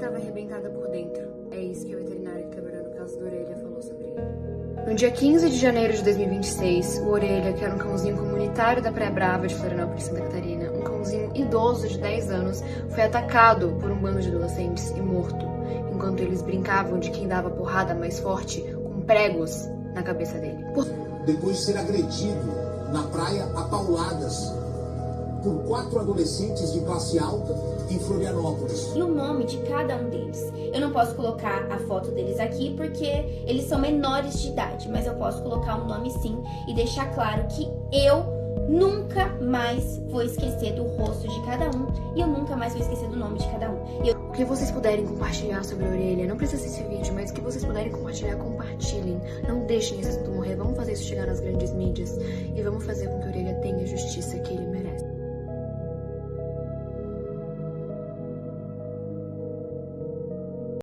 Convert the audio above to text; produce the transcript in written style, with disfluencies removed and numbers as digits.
estava arrebentada por dentro. É isso que a veterinária que trabalhou no caso do Orelha falou sobre ele. No dia 15 de janeiro de 2026, o Orelha, que era um cãozinho comunitário da Praia Brava de Florianópolis, Santa Catarina, um cãozinho idoso de 10 anos, foi atacado por um bando de adolescentes e morto, enquanto eles brincavam de quem dava porrada mais forte com pregos na cabeça dele. Depois de ser agredido na praia a pauladas por 4 adolescentes de classe alta em Florianópolis. E o nome de cada um deles. Eu não posso colocar a foto deles aqui porque eles são menores de idade, mas eu posso colocar um nome sim e deixar claro que eu nunca mais vou esquecer do rosto de cada um e eu nunca mais vou esquecer do nome de cada um. O que vocês puderem compartilhar sobre a Orelha, não precisa ser esse vídeo, mas o que vocês puderem compartilhar, compartilhem. Não deixem esse assunto morrer, vamos fazer isso chegar nas grandes mídias e vamos fazer com que a Orelha tenha justiça